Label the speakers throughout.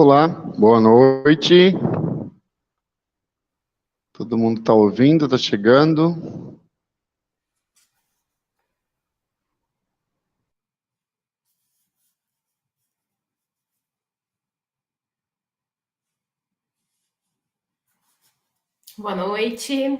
Speaker 1: Olá, boa noite. Todo mundo está ouvindo, está chegando.
Speaker 2: Boa noite.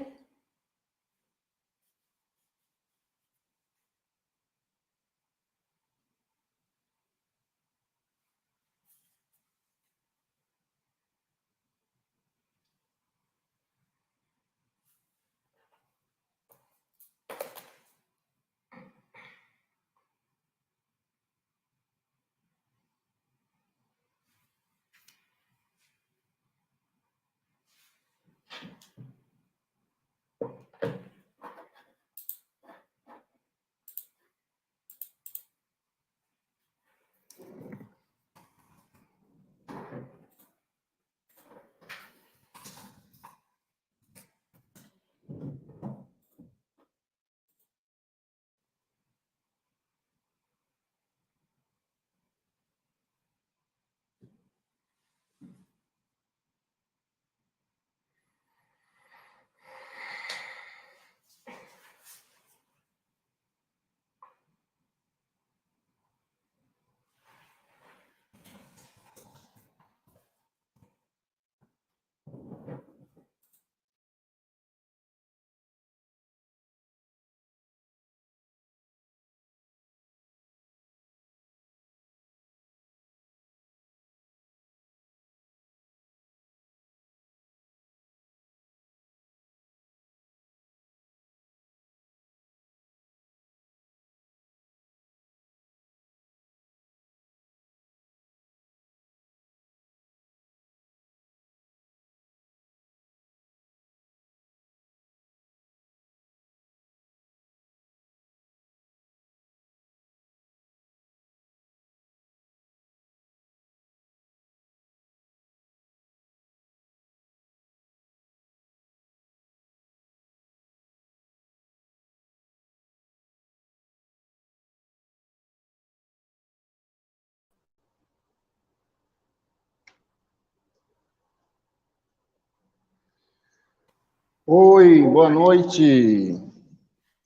Speaker 1: Oi, boa noite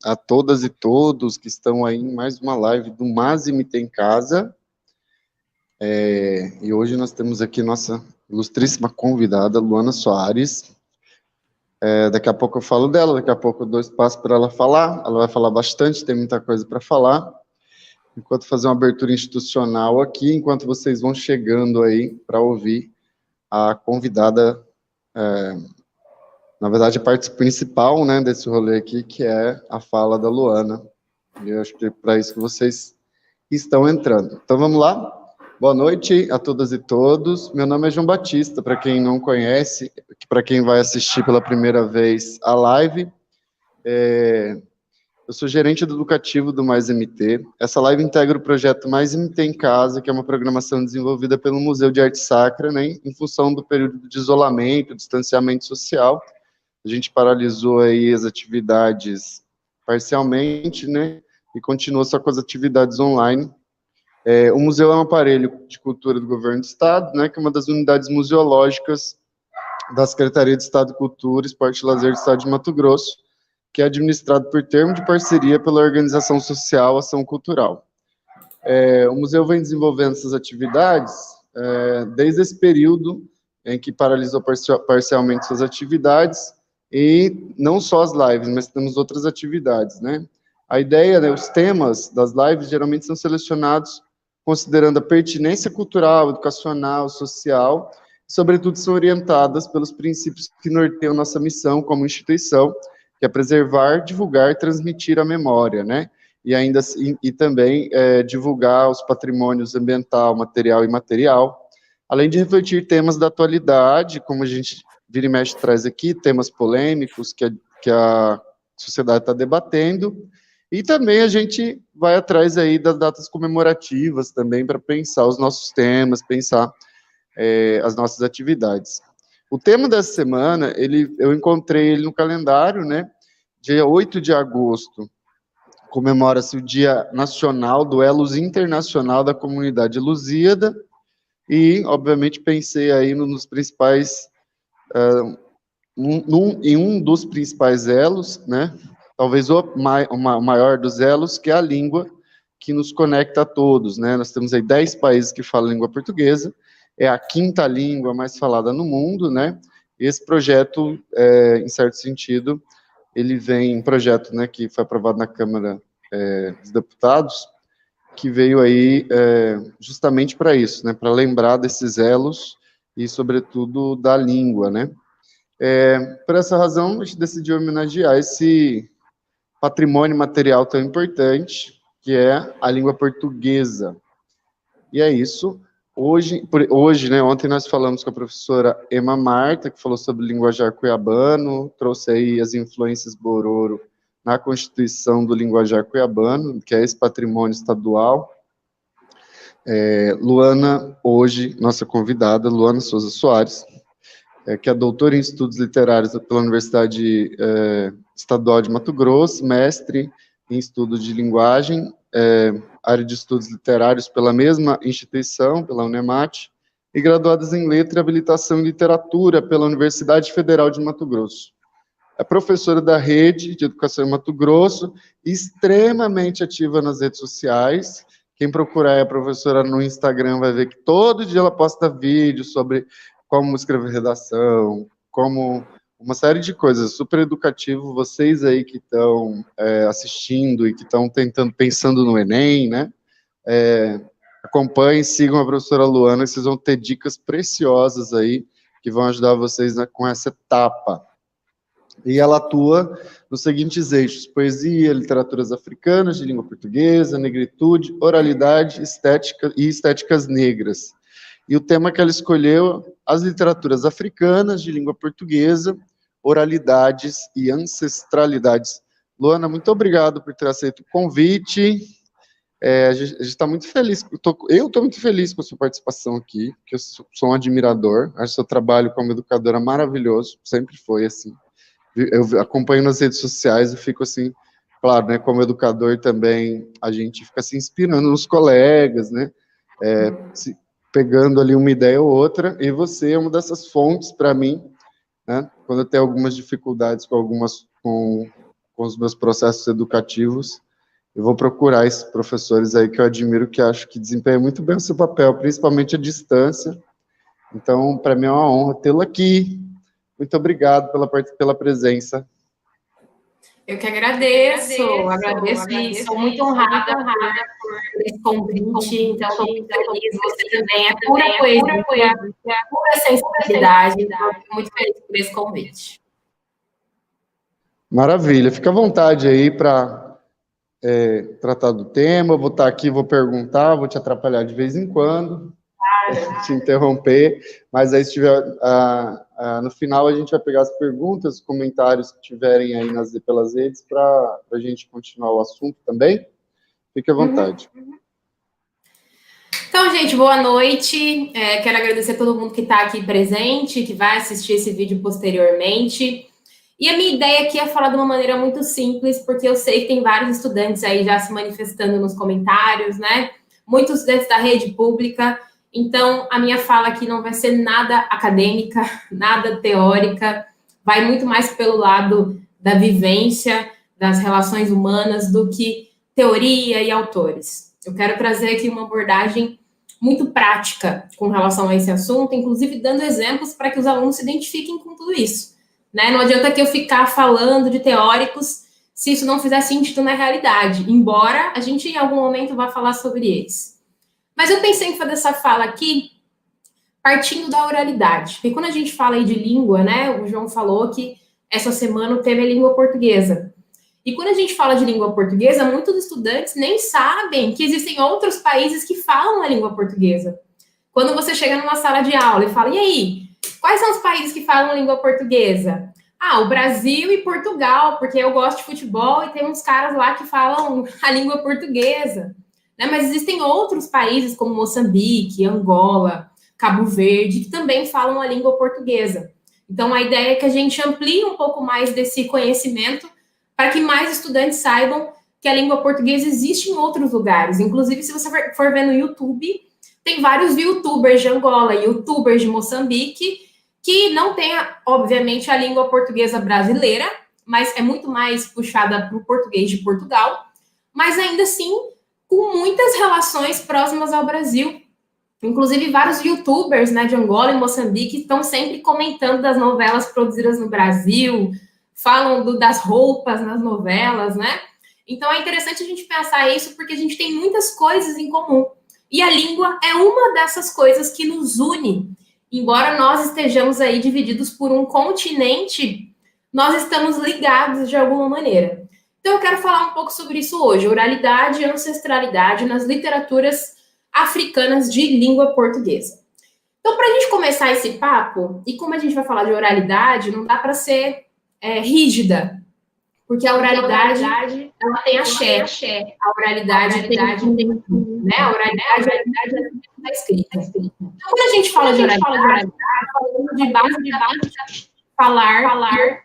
Speaker 1: a todas e todos que estão aí em mais uma live do Mazimite em Casa. E hoje nós temos aqui nossa ilustríssima convidada, Luana Soares. Daqui a pouco eu falo dela, daqui a pouco eu dou espaço para ela falar. Ela vai falar bastante, tem muita coisa para falar. Enquanto fazer uma abertura institucional aqui, enquanto vocês vão chegando aí para ouvir a convidada, na verdade, a parte principal, né, desse rolê aqui, que é a fala da Luana. E eu acho que é para isso que vocês estão entrando. Então, vamos lá? Boa noite a todas e todos. Meu nome é João Batista, para quem não conhece, para quem vai assistir pela primeira vez a live. Eu sou gerente educativo do Mais MT. Essa live integra o projeto Mais MT em Casa, que é uma programação desenvolvida pelo Museu de Arte Sacra, né, em função do período de isolamento, distanciamento social. A gente paralisou aí as atividades parcialmente, né, e continuou só com as atividades online. O museu é um aparelho de cultura do governo do estado, né, que é uma das unidades museológicas da Secretaria de Estado de Cultura, Esporte e Lazer do Estado de Mato Grosso, que é administrado por termo de parceria pela organização social Ação Cultural. O museu vem desenvolvendo essas atividades desde esse período em que paralisou parcialmente suas atividades, e não só as lives, mas temos outras atividades, né? A ideia, né, os temas das lives geralmente são selecionados considerando a pertinência cultural, educacional, social, e, sobretudo, são orientadas pelos princípios que norteiam nossa missão como instituição, que é preservar, divulgar e transmitir a memória, né? E ainda assim, e também divulgar os patrimônios ambiental, material e imaterial, além de refletir temas da atualidade, como a gente vira e mexe traz aqui, temas polêmicos que a sociedade está debatendo, e também a gente vai atrás aí das datas comemorativas também para pensar os nossos temas, pensar as nossas atividades. O tema dessa semana, eu encontrei ele no calendário, né? Dia 8 de agosto, comemora-se o Dia Nacional do Elos Internacional da Comunidade Lusíada, E, obviamente, pensei aí nos principais, em um dos principais elos, né? Talvez o maior dos elos, que é a língua que nos conecta a todos, né? Nós temos aí 10 países que falam língua portuguesa, é a quinta língua mais falada no mundo, né? Esse projeto, em certo sentido, ele vem, um projeto, né, que foi aprovado na Câmara dos Deputados, que veio aí justamente para isso, né? Para lembrar desses elos e, sobretudo, da língua, né? Por essa razão, a gente decidiu homenagear esse patrimônio material tão importante, que é a língua portuguesa. E é isso. Hoje, né, ontem nós falamos com a professora Emma Marta, que falou sobre linguajar cuiabano, trouxe aí as influências Bororo na constituição do linguajar cuiabano, que é esse patrimônio estadual. Luana, hoje, nossa convidada, Luana Souza Soares, que é doutora em estudos literários pela Universidade Estadual de Mato Grosso, mestre em estudos de linguagem, área de estudos literários pela mesma instituição, pela Unemat, e graduadas em letra e habilitação em literatura pela Universidade Federal de Mato Grosso. É professora da Rede de Educação em Mato Grosso, extremamente ativa nas redes sociais. Quem procurar a professora no Instagram vai ver que todo dia ela posta vídeos sobre como escrever redação, como uma série de coisas, super educativo. Vocês aí que estão assistindo e que estão pensando no Enem, né? Acompanhem, sigam a professora Luana, que vocês vão ter dicas preciosas aí, que vão ajudar vocês com essa etapa. E ela atua nos seguintes eixos: poesia, literaturas africanas de língua portuguesa, negritude, oralidade, estética e estéticas negras. E o tema que ela escolheu, as literaturas africanas de língua portuguesa, oralidades e ancestralidades. Luana, muito obrigado por ter aceito o convite. A gente está muito feliz, eu estou muito feliz com a sua participação aqui, porque eu sou um admirador, acho seu trabalho como educadora maravilhoso, sempre foi assim. Eu acompanho nas redes sociais e fico assim, claro, né, como educador também, a gente fica se inspirando nos colegas, né, pegando ali uma ideia ou outra, e você é uma dessas fontes para mim, né, quando eu tenho algumas dificuldades com os meus processos educativos, eu vou procurar esses professores aí que eu admiro, que acho que desempenham muito bem o seu papel, principalmente à distância. Então, para mim é uma honra tê-lo aqui. Muito obrigado pela presença.
Speaker 2: Eu que agradeço e sou muito honrada por esse convite, então estou muito feliz, você também é pura poesia, pura sensibilidade, então estou muito feliz por esse convite.
Speaker 1: Maravilha, fica à vontade aí para tratar do tema, eu vou estar aqui, vou perguntar, vou te atrapalhar de vez em quando, te interromper, mas aí se tiver, no final a gente vai pegar as perguntas, os comentários que tiverem aí pelas redes para a gente continuar o assunto também. Fique à vontade.
Speaker 2: Então, gente, boa noite. Quero agradecer a todo mundo que está aqui presente, que vai assistir esse vídeo posteriormente. E a minha ideia aqui é falar de uma maneira muito simples, porque eu sei que tem vários estudantes aí já se manifestando nos comentários, né? Muitos estudantes da rede pública. Então, a minha fala aqui não vai ser nada acadêmica, nada teórica, vai muito mais pelo lado da vivência, das relações humanas, do que teoria e autores. Eu quero trazer aqui uma abordagem muito prática com relação a esse assunto, inclusive dando exemplos para que os alunos se identifiquem com tudo isso. Né? Não adianta que eu ficar falando de teóricos se isso não fizer sentido na realidade, embora a gente em algum momento vá falar sobre eles. Mas eu pensei em fazer essa fala aqui partindo da oralidade. Porque quando a gente fala aí de língua, né, o João falou que essa semana o tema é língua portuguesa. E quando a gente fala de língua portuguesa, muitos estudantes nem sabem que existem outros países que falam a língua portuguesa. Quando você chega numa sala de aula e fala, e aí, quais são os países que falam a língua portuguesa? O Brasil e Portugal, porque eu gosto de futebol e tem uns caras lá que falam a língua portuguesa. Né? Mas existem outros países como Moçambique, Angola, Cabo Verde, que também falam a língua portuguesa. Então, a ideia é que a gente amplie um pouco mais desse conhecimento para que mais estudantes saibam que a língua portuguesa existe em outros lugares. Inclusive, se você for ver no YouTube, tem vários youtubers de Angola, youtubers de Moçambique, que não tem, obviamente, a língua portuguesa brasileira, mas é muito mais puxada para o português de Portugal, mas ainda assim com muitas relações próximas ao Brasil. Inclusive, vários youtubers, né, de Angola e Moçambique estão sempre comentando das novelas produzidas no Brasil, falam das roupas nas novelas, né? Então, é interessante a gente pensar isso, porque a gente tem muitas coisas em comum. E a língua é uma dessas coisas que nos une. Embora nós estejamos aí divididos por um continente, nós estamos ligados de alguma maneira. Então, eu quero falar um pouco sobre isso hoje, oralidade e ancestralidade nas literaturas africanas de língua portuguesa. Então, para a gente começar esse papo, e como a gente vai falar de oralidade, não dá para ser rígida, porque a oralidade ela tem axé, a oralidade tem, né? A oralidade é escrita. Então, quando a gente fala de oralidade, falando de base, falar.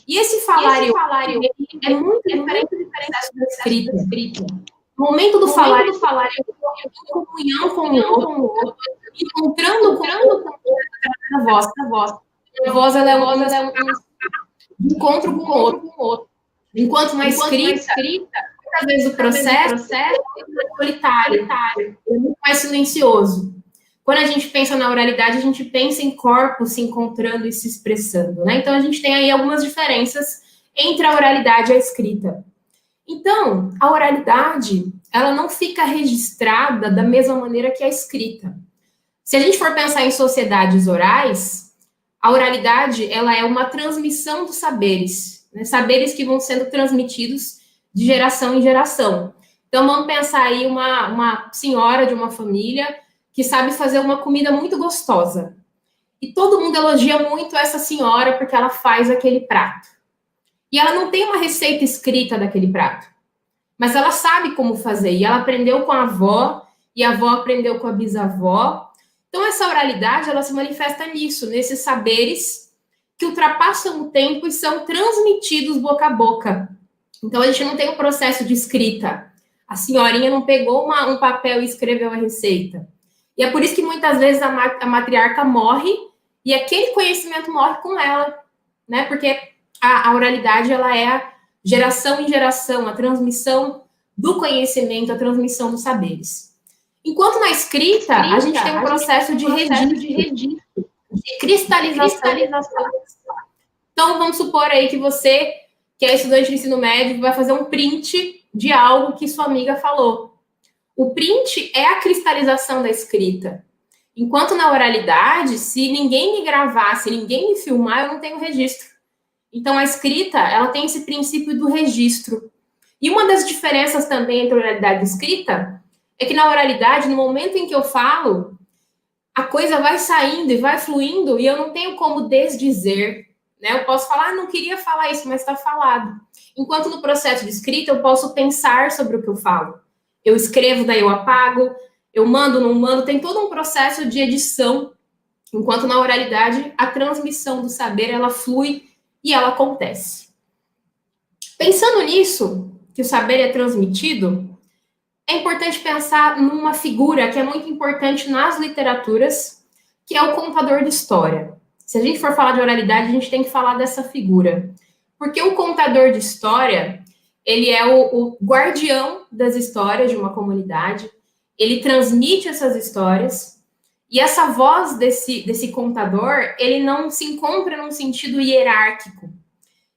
Speaker 2: E esse falar é muito diferente do processo da escrita. No momento do falar, eu em comunhão com o outro, encontrando com a voz. A voz ela é um encontro com o outro. Enquanto na escrita, muitas vezes o processo é solitário, é muito mais silencioso. Quando a gente pensa na oralidade, a gente pensa em corpos se encontrando e se expressando, né? Então, a gente tem aí algumas diferenças entre a oralidade e a escrita. Então, a oralidade, ela não fica registrada da mesma maneira que a escrita. Se a gente for pensar em sociedades orais, a oralidade, ela é uma transmissão dos saberes, né? Saberes que vão sendo transmitidos de geração em geração. Então, vamos pensar aí uma senhora de uma família que sabe fazer uma comida muito gostosa. E todo mundo elogia muito essa senhora porque ela faz aquele prato. E ela não tem uma receita escrita daquele prato, mas ela sabe como fazer. E ela aprendeu com a avó, e a avó aprendeu com a bisavó. Então, essa oralidade, ela se manifesta nisso, nesses saberes que ultrapassam o tempo e são transmitidos boca a boca. Então, a gente não tem um processo de escrita. A senhorinha não pegou um papel e escreveu a receita. E é por isso que muitas vezes a matriarca morre e aquele conhecimento morre com ela, né? Porque a oralidade, ela é a geração em geração, a transmissão do conhecimento, a transmissão dos saberes. Enquanto na escrita, a gente tem um processo de registro, de cristalização. Então, vamos supor aí que você, que é estudante de ensino médio, vai fazer um print de algo que sua amiga falou. O print é a cristalização da escrita. Enquanto na oralidade, se ninguém me gravar, se ninguém me filmar, eu não tenho registro. Então, a escrita, ela tem esse princípio do registro. E uma das diferenças também entre oralidade e escrita é que na oralidade, no momento em que eu falo, a coisa vai saindo e vai fluindo e eu não tenho como desdizer, né? Eu posso falar, não queria falar isso, mas está falado. Enquanto no processo de escrita, eu posso pensar sobre o que eu falo. Eu escrevo, daí eu apago, eu mando, não mando, tem todo um processo de edição, enquanto na oralidade, a transmissão do saber, ela flui e ela acontece. Pensando nisso, que o saber é transmitido, é importante pensar numa figura que é muito importante nas literaturas, que é o contador de história. Se a gente for falar de oralidade, a gente tem que falar dessa figura. Porque o contador de história, ele é o guardião das histórias de uma comunidade, ele transmite essas histórias, e essa voz desse contador, ele não se encontra num sentido hierárquico,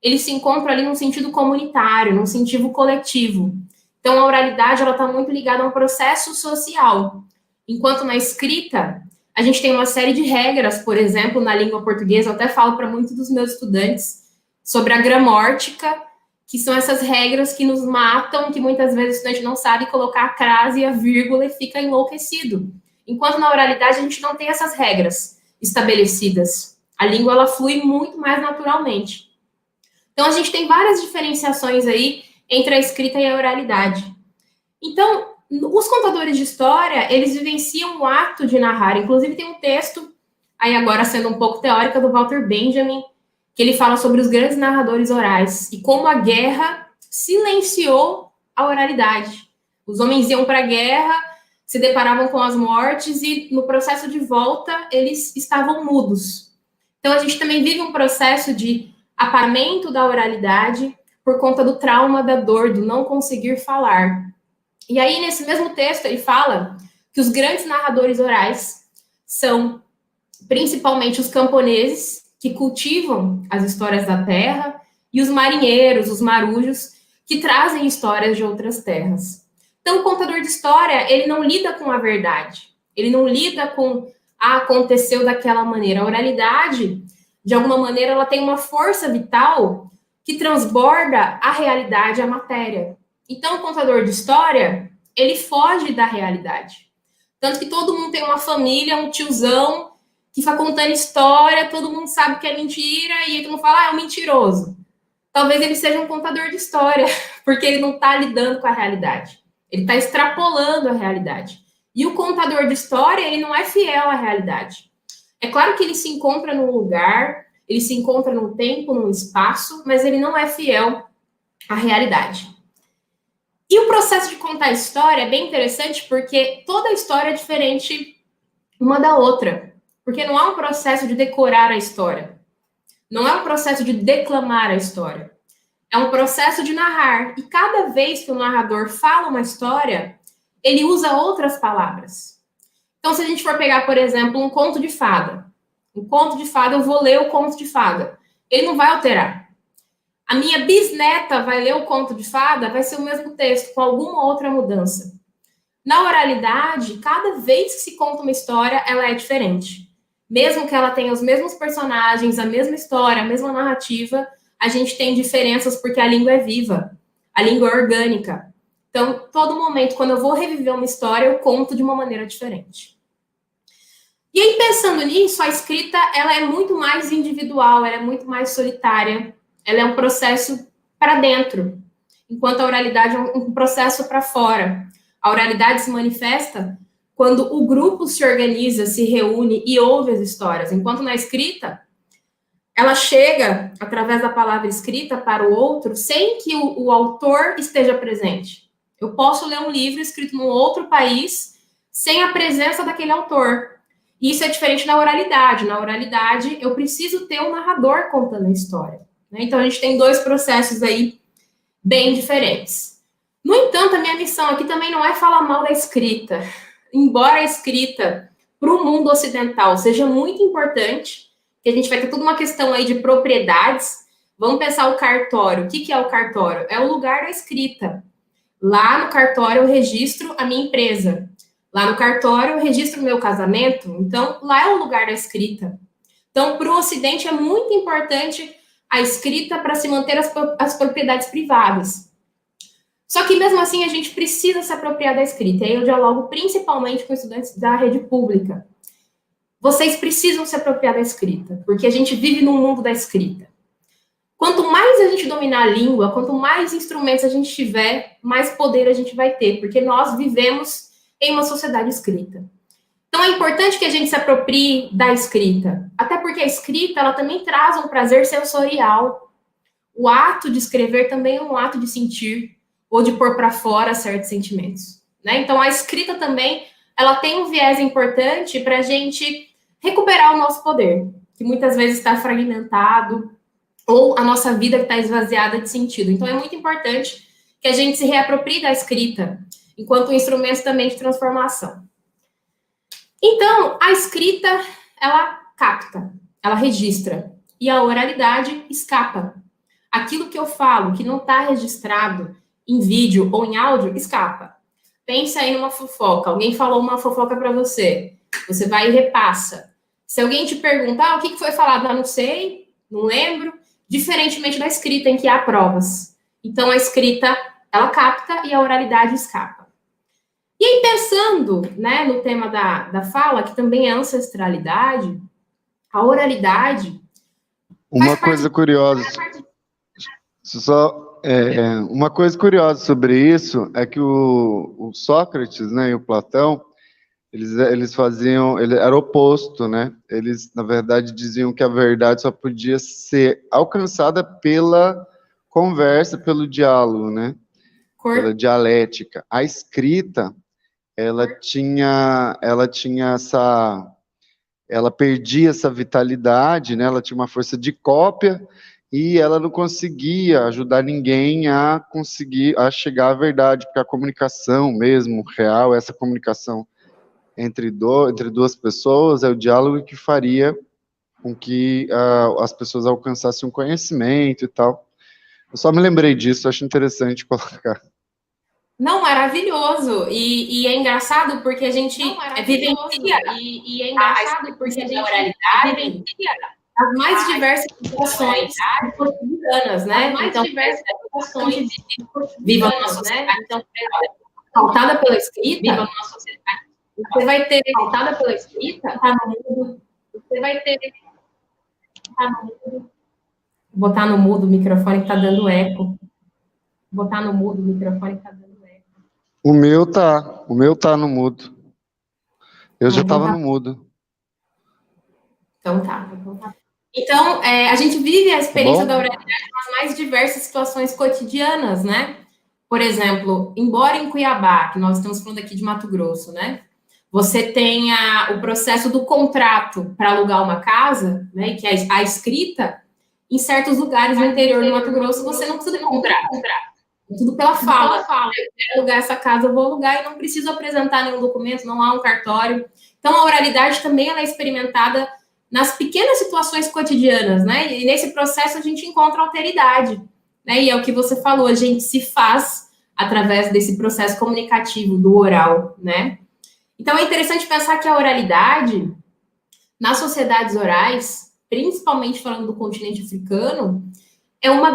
Speaker 2: ele se encontra ali num sentido comunitário, num sentido coletivo. Então, a oralidade, ela está muito ligada a um processo social, enquanto na escrita, a gente tem uma série de regras, por exemplo, na língua portuguesa, eu até falo para muitos dos meus estudantes sobre a gramórtica, que são essas regras que nos matam, que muitas vezes o estudante não sabe colocar a crase e a vírgula e fica enlouquecido. Enquanto na oralidade a gente não tem essas regras estabelecidas. A língua, ela flui muito mais naturalmente. Então, a gente tem várias diferenciações aí entre a escrita e a oralidade. Então, os contadores de história, eles vivenciam o ato de narrar. Inclusive, tem um texto, aí agora sendo um pouco teórica, do Walter Benjamin, que ele fala sobre os grandes narradores orais e como a guerra silenciou a oralidade. Os homens iam para a guerra, se deparavam com as mortes e, no processo de volta, eles estavam mudos. Então, a gente também vive um processo de apagamento da oralidade por conta do trauma, da dor, do não conseguir falar. E aí, nesse mesmo texto, ele fala que os grandes narradores orais são principalmente os camponeses, que cultivam as histórias da terra, e os marinheiros, os marujos, que trazem histórias de outras terras. Então, o contador de história, ele não lida com a verdade, ele não lida com, aconteceu daquela maneira. A oralidade, de alguma maneira, ela tem uma força vital que transborda a realidade, a matéria. Então, o contador de história, ele foge da realidade. Tanto que todo mundo tem uma família, um tiozão, que fica contando história, todo mundo sabe que é mentira, e aí todo mundo fala, é um mentiroso. Talvez ele seja um contador de história, porque ele não está lidando com a realidade. Ele está extrapolando a realidade. E o contador de história, ele não é fiel à realidade. É claro que ele se encontra num lugar, ele se encontra num tempo, num espaço, mas ele não é fiel à realidade. E o processo de contar a história é bem interessante, porque toda história é diferente uma da outra. Porque não é um processo de decorar a história. Não é um processo de declamar a história. É um processo de narrar. E cada vez que o narrador fala uma história, ele usa outras palavras. Então, se a gente for pegar, por exemplo, um conto de fada. Um conto de fada, eu vou ler o conto de fada. Ele não vai alterar. A minha bisneta vai ler o conto de fada, vai ser o mesmo texto, com alguma outra mudança. Na oralidade, cada vez que se conta uma história, ela é diferente. Mesmo que ela tenha os mesmos personagens, a mesma história, a mesma narrativa, a gente tem diferenças porque a língua é viva, a língua é orgânica. Então, todo momento, quando eu vou reviver uma história, eu conto de uma maneira diferente. E aí, pensando nisso, a escrita, ela é muito mais individual, ela é muito mais solitária, ela é um processo para dentro, enquanto a oralidade é um processo para fora. A oralidade se manifesta quando o grupo se organiza, se reúne e ouve as histórias, enquanto na escrita, ela chega, através da palavra escrita, para o outro, sem que o autor esteja presente. Eu posso ler um livro escrito num outro país, sem a presença daquele autor. E isso é diferente da oralidade. Na oralidade, eu preciso ter um narrador contando a história. Né? Então, a gente tem dois processos aí bem diferentes. No entanto, a minha missão aqui também não é falar mal da escrita. Embora a escrita, para o mundo ocidental, seja muito importante, que a gente vai ter toda uma questão aí de propriedades. Vamos pensar o cartório. O que é o cartório? É o lugar da escrita. Lá no cartório eu registro a minha empresa. Lá no cartório eu registro o meu casamento. Então, lá é o lugar da escrita. Então, para o Ocidente é muito importante a escrita para se manter as propriedades privadas. Só que, mesmo assim, a gente precisa se apropriar da escrita. E aí eu dialogo principalmente com estudantes da rede pública. Vocês precisam se apropriar da escrita, porque a gente vive num mundo da escrita. Quanto mais a gente dominar a língua, quanto mais instrumentos a gente tiver, mais poder a gente vai ter, porque nós vivemos em uma sociedade escrita. Então, é importante que a gente se aproprie da escrita, até porque a escrita, ela também traz um prazer sensorial. O ato de escrever também é um ato de sentir, ou de pôr para fora certos sentimentos. Né? Então, a escrita também, ela tem um viés importante para a gente recuperar o nosso poder, que muitas vezes está fragmentado, ou a nossa vida que está esvaziada de sentido. Então, é muito importante que a gente se reaproprie da escrita, enquanto um instrumento também de transformação. Então, a escrita, ela capta, ela registra, e a oralidade escapa. Aquilo que eu falo, que não está registrado em vídeo ou em áudio, escapa. Pensa aí numa fofoca, alguém falou uma fofoca para você, você vai e repassa. Se alguém te perguntar o que foi falado, não sei, não lembro, diferentemente da escrita, em que há provas. Então, a escrita, ela capta e a oralidade escapa. E aí, pensando, né, no tema da fala, que também é ancestralidade, a oralidade...
Speaker 1: Uma coisa curiosa, uma coisa curiosa sobre isso é que o Sócrates, né, e o Platão, eles faziam, era oposto, né? Eles, na verdade, diziam que a verdade só podia ser alcançada pela conversa, pelo diálogo, né? Pela dialética. A escrita, ela perdia essa vitalidade, né? Ela tinha uma força de cópia e ela não conseguia ajudar ninguém a conseguir a chegar à verdade, porque a comunicação mesmo real, essa comunicação entre duas pessoas, é o diálogo que faria com que as pessoas alcançassem um conhecimento e tal. Eu só me lembrei disso, acho interessante colocar.
Speaker 2: Não, maravilhoso. E é engraçado porque a gente vivencia a oralidade as mais diversas situações cotidianas, né? Então, a gente vive numa sociedade pautada pela escrita, você vai ter pautada pela escrita, tá no mudo, você vai ter botar no mudo o microfone que tá dando eco. Botar no mudo o microfone que tá dando eco.
Speaker 1: O meu tá no mudo. Eu já estava no mudo.
Speaker 2: Então tá. Então, a gente vive a experiência da oralidade nas mais diversas situações cotidianas, né? Por exemplo, embora em Cuiabá, que nós estamos falando aqui de Mato Grosso, né? Você tenha o processo do contrato para alugar uma casa, né? Que é a escrita, em certos lugares no interior do Mato Grosso, você não precisa comprar. Tudo pela fala. Eu quero alugar essa casa, eu vou alugar e não preciso apresentar nenhum documento, não há um cartório. Então, a oralidade também ela é experimentada nas pequenas situações cotidianas, né? E nesse processo a gente encontra alteridade, né? E é o que você falou, a gente se faz através desse processo comunicativo do oral, né? Então, é interessante pensar que a oralidade, nas sociedades orais, principalmente falando do continente africano, é uma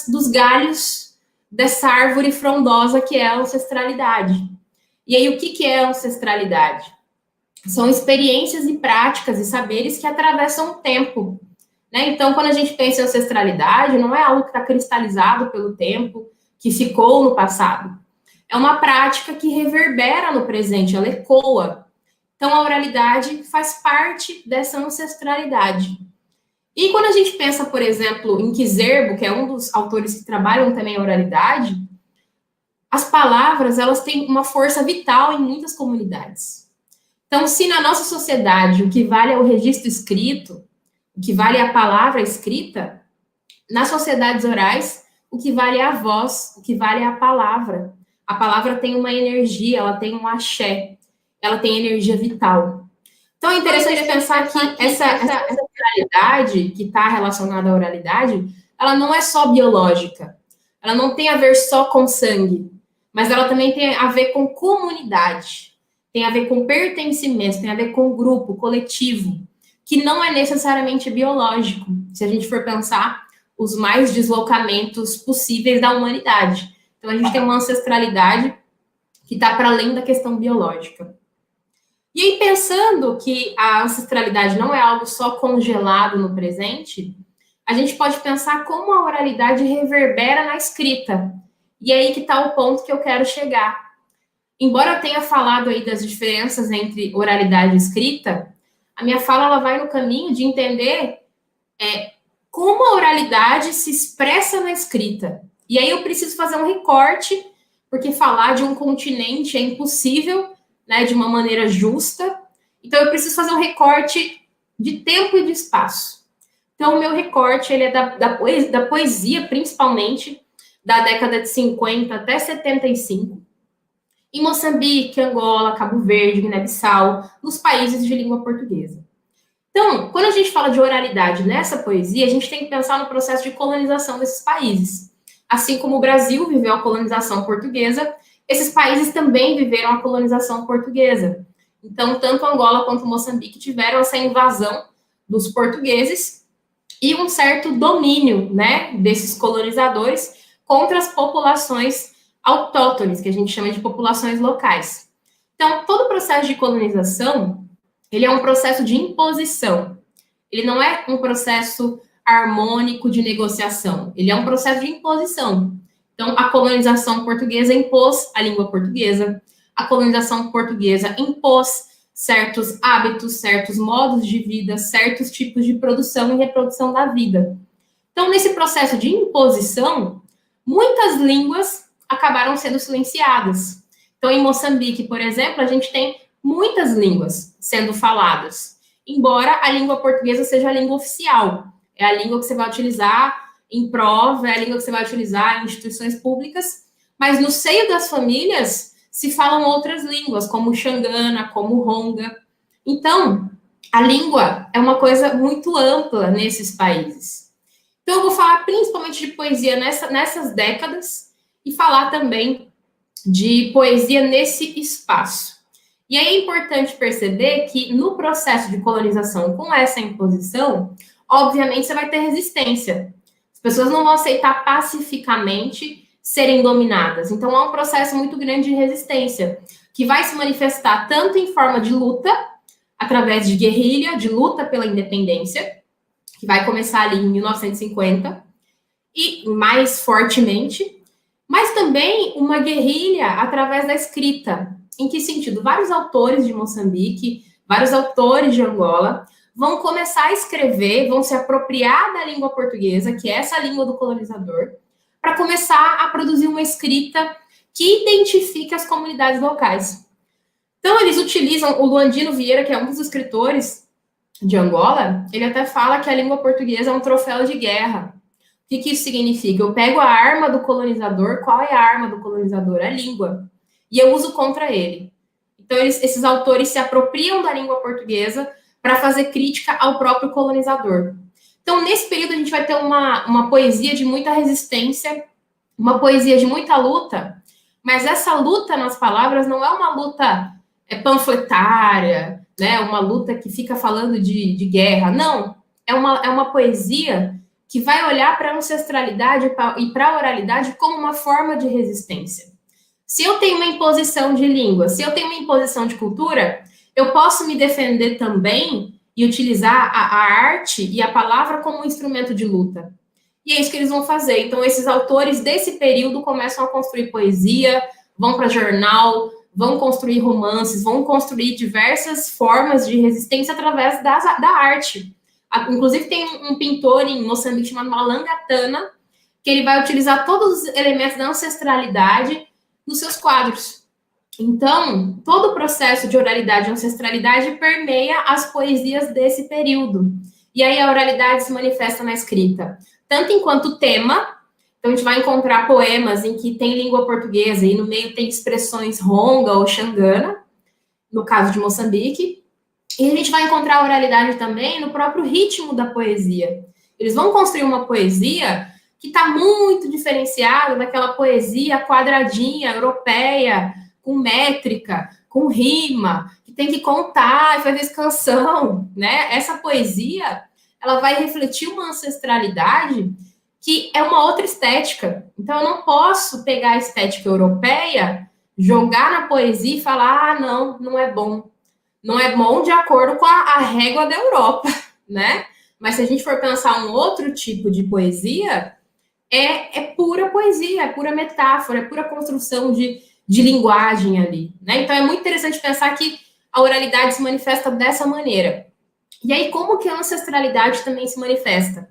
Speaker 2: dos galhos dessa árvore frondosa que é a ancestralidade. E aí, o que é a ancestralidade? São experiências e práticas e saberes que atravessam o tempo. Né? Então, quando a gente pensa em ancestralidade, não é algo que está cristalizado pelo tempo, que ficou no passado. É uma prática que reverbera no presente, ela ecoa. Então, a oralidade faz parte dessa ancestralidade. E quando a gente pensa, por exemplo, em Kizerbo, que é um dos autores que trabalham também a oralidade, as palavras, elas têm uma força vital em muitas comunidades. Então, se na nossa sociedade o que vale é o registro escrito, o que vale é a palavra escrita, nas sociedades orais, o que vale é a voz, o que vale é a palavra. A palavra tem uma energia, ela tem um axé, ela tem energia vital. Então, é interessante pensar que essa realidade que está relacionada à oralidade, ela não é só biológica, ela não tem a ver só com sangue, mas ela também tem a ver com comunidade, tem a ver com pertencimento, tem a ver com grupo, coletivo, que não é necessariamente biológico, se a gente for pensar os mais deslocamentos possíveis da humanidade. Então, a gente tem uma ancestralidade que está para além da questão biológica. E aí, pensando que a ancestralidade não é algo só congelado no presente, a gente pode pensar como a oralidade reverbera na escrita. E aí que está o ponto que eu quero chegar. Embora eu tenha falado aí das diferenças entre oralidade e escrita, a minha fala ela vai no caminho de entender como a oralidade se expressa na escrita. E aí eu preciso fazer um recorte, porque falar de um continente é impossível, né, de uma maneira justa. Então, eu preciso fazer um recorte de tempo e de espaço. Então, o meu recorte ele é da poesia, principalmente, da década de 50 até 75, em Moçambique, Angola, Cabo Verde, Guiné-Bissau, nos países de língua portuguesa. Então, quando a gente fala de oralidade nessa poesia, a gente tem que pensar no processo de colonização desses países. Assim como o Brasil viveu a colonização portuguesa, esses países também viveram a colonização portuguesa. Então, tanto Angola quanto Moçambique tiveram essa invasão dos portugueses e um certo domínio, né, desses colonizadores contra as populações autóctones, que a gente chama de populações locais. Então, todo o processo de colonização, ele é um processo de imposição. Ele não é um processo harmônico de negociação. Ele é um processo de imposição. Então, a colonização portuguesa impôs a língua portuguesa, a colonização portuguesa impôs certos hábitos, certos modos de vida, certos tipos de produção e reprodução da vida. Então, nesse processo de imposição, muitas línguas acabaram sendo silenciadas. Então, em Moçambique, por exemplo, a gente tem muitas línguas sendo faladas, embora a língua portuguesa seja a língua oficial, é a língua que você vai utilizar em prova, é a língua que você vai utilizar em instituições públicas, mas no seio das famílias se falam outras línguas, como Xangana, como Ronga. Então, a língua é uma coisa muito ampla nesses países. Então, eu vou falar principalmente de poesia nessas décadas e falar também de poesia nesse espaço. E aí é importante perceber que no processo de colonização, com essa imposição, obviamente você vai ter resistência. As pessoas não vão aceitar pacificamente serem dominadas. Então, há um processo muito grande de resistência, que vai se manifestar tanto em forma de luta, através de guerrilha, de luta pela independência, que vai começar ali em 1950, e mais fortemente, mas também uma guerrilha através da escrita. Em que sentido? Vários autores de Moçambique, vários autores de Angola, vão começar a escrever, vão se apropriar da língua portuguesa, que é essa língua do colonizador, para começar a produzir uma escrita que identifique as comunidades locais. Então, eles utilizam o Luandino Vieira, que é um dos escritores de Angola, ele até fala que a língua portuguesa é um troféu de guerra. O que isso significa? Eu pego a arma do colonizador, qual é a arma do colonizador? A língua. E eu uso contra ele. Então, esses autores se apropriam da língua portuguesa para fazer crítica ao próprio colonizador. Então, nesse período, a gente vai ter uma poesia de muita resistência, uma poesia de muita luta, mas essa luta nas palavras não é uma luta panfletária, né? Uma luta que fica falando de guerra. Não, é uma poesia que vai olhar para a ancestralidade e para a oralidade como uma forma de resistência. Se eu tenho uma imposição de língua, se eu tenho uma imposição de cultura, eu posso me defender também e utilizar a arte e a palavra como um instrumento de luta. E é isso que eles vão fazer. Então, esses autores desse período começam a construir poesia, vão para jornal, vão construir romances, vão construir diversas formas de resistência através da arte. Inclusive, tem um pintor em Moçambique chamado Malangatana, que ele vai utilizar todos os elementos da ancestralidade nos seus quadros. Então, todo o processo de oralidade e ancestralidade permeia as poesias desse período. E aí a oralidade se manifesta na escrita, tanto enquanto tema. Então, a gente vai encontrar poemas em que tem língua portuguesa e no meio tem expressões ronga ou xangana, no caso de Moçambique. E a gente vai encontrar a oralidade também no próprio ritmo da poesia. Eles vão construir uma poesia que está muito diferenciada daquela poesia quadradinha, europeia, com métrica, com rima, que tem que contar e fazer canção, né? Essa poesia, ela vai refletir uma ancestralidade que é uma outra estética. Então, eu não posso pegar a estética europeia, jogar na poesia e falar, não é bom. Não é bom de acordo com a régua da Europa, né? Mas se a gente for pensar um outro tipo de poesia, é pura poesia, é pura metáfora, é pura construção de linguagem ali, né? Então, é muito interessante pensar que a oralidade se manifesta dessa maneira. E aí, como que a ancestralidade também se manifesta?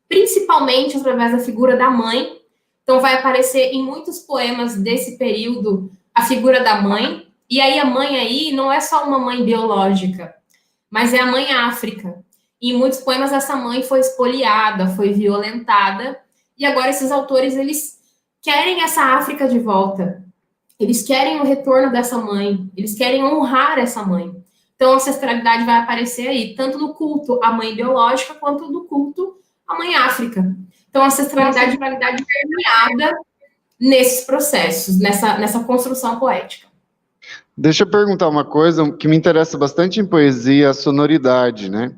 Speaker 2: Principalmente através da figura da mãe. Então, vai aparecer em muitos poemas desse período a figura da mãe. E aí, a mãe aí não é só uma mãe biológica, mas é a mãe África. E em muitos poemas, essa mãe foi espoliada, foi violentada. E agora, esses autores, eles querem essa África de volta. Eles querem o retorno dessa mãe. Eles querem honrar essa mãe. Então, a ancestralidade vai aparecer aí, tanto no culto à mãe biológica, quanto no culto à mãe África. Então, a ancestralidade permeada nesses processos, nessa construção poética.
Speaker 1: Deixa eu perguntar uma coisa que me interessa bastante em poesia, a sonoridade, né?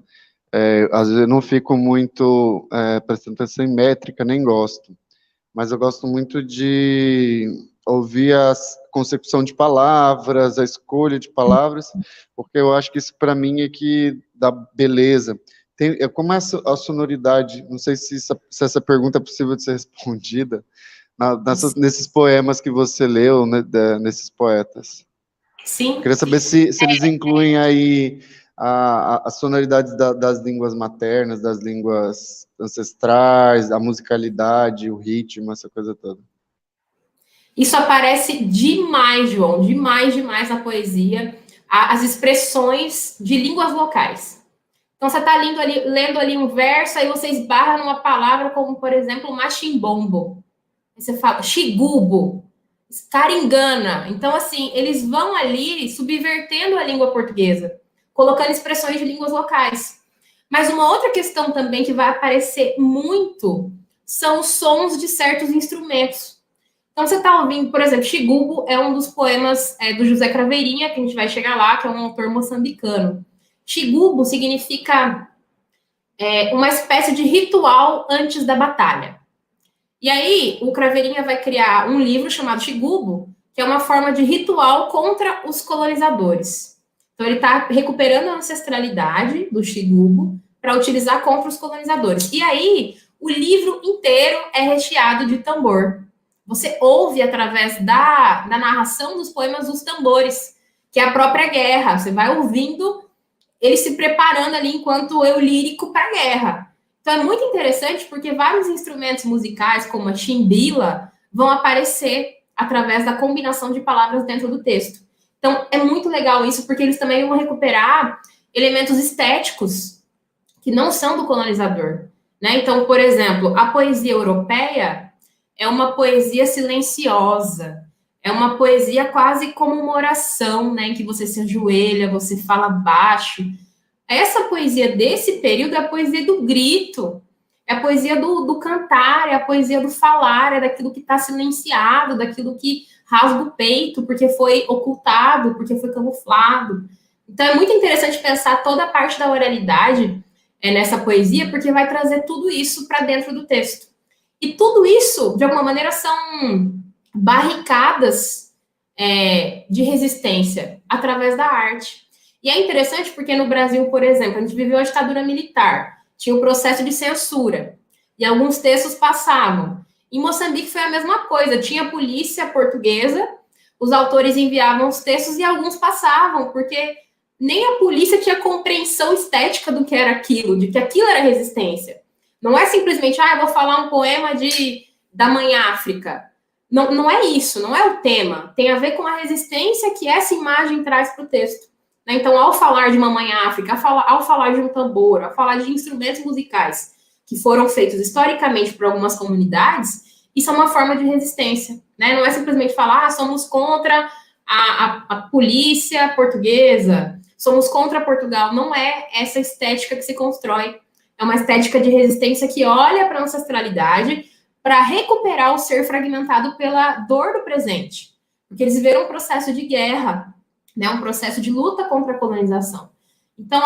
Speaker 1: Às vezes eu não fico muito prestando atenção em métrica, nem gosto. Mas eu gosto muito de ouvir a concepção de palavras, a escolha de palavras, porque eu acho que isso, para mim, é que dá beleza. Como é a sonoridade, não sei se essa pergunta é possível de ser respondida, nesses poemas que você leu, né, nesses poetas.
Speaker 2: Sim.
Speaker 1: Queria saber se eles incluem aí as sonoridades das línguas maternas, das línguas ancestrais, a musicalidade, o ritmo, essa coisa toda.
Speaker 2: Isso aparece demais, João, demais, demais na poesia, as expressões de línguas locais. Então, você está lendo ali um verso, aí você esbarra numa palavra como, por exemplo, machimbombo. Aí você fala xigubo, caringana. Então, assim, eles vão ali subvertendo a língua portuguesa, colocando expressões de línguas locais. Mas uma outra questão também que vai aparecer muito são os sons de certos instrumentos. Então, você está ouvindo, por exemplo, Xigubo é um dos poemas do José Craveirinha, que a gente vai chegar lá, que é um autor moçambicano. Xigubo significa uma espécie de ritual antes da batalha. E aí, o Craveirinha vai criar um livro chamado Xigubo, que é uma forma de ritual contra os colonizadores. Então, ele está recuperando a ancestralidade do Xigubo para utilizar contra os colonizadores. E aí, o livro inteiro é recheado de tambor. Você ouve, através da narração dos poemas, os tambores, que é a própria guerra. Você vai ouvindo ele se preparando ali enquanto eu lírico para a guerra. Então, é muito interessante porque vários instrumentos musicais, como a chimbila, vão aparecer através da combinação de palavras dentro do texto. Então, é muito legal isso, porque eles também vão recuperar elementos estéticos que não são do colonizador, né? Então, por exemplo, a poesia europeia é uma poesia silenciosa, é uma poesia quase como uma oração, né? Em que você se ajoelha, você fala baixo. Essa poesia desse período é a poesia do grito, é a poesia do cantar, é a poesia do falar, é daquilo que está silenciado, daquilo que rasga o peito, porque foi ocultado, porque foi camuflado. Então, é muito interessante pensar toda a parte da oralidade nessa poesia, porque vai trazer tudo isso para dentro do texto. E tudo isso, de alguma maneira, são barricadas de resistência através da arte. E é interessante porque no Brasil, por exemplo, a gente viveu a ditadura militar, tinha o processo de censura, e alguns textos passavam. Em Moçambique foi a mesma coisa, tinha polícia portuguesa, os autores enviavam os textos e alguns passavam, porque nem a polícia tinha compreensão estética do que era aquilo, de que aquilo era resistência. Não é simplesmente, eu vou falar um poema da Mãe África. Não, não é isso, não é o tema. Tem a ver com a resistência que essa imagem traz para o texto. Então, ao falar de Mamãe África, ao falar de um tambor, ao falar de instrumentos musicais que foram feitos historicamente por algumas comunidades, isso é uma forma de resistência. Né? Não é simplesmente falar, somos contra a polícia portuguesa, somos contra Portugal. Não é essa estética que se constrói. É uma estética de resistência que olha para a ancestralidade para recuperar o ser fragmentado pela dor do presente. Porque eles viveram um processo de guerra, né, um processo de luta contra a colonização. Então,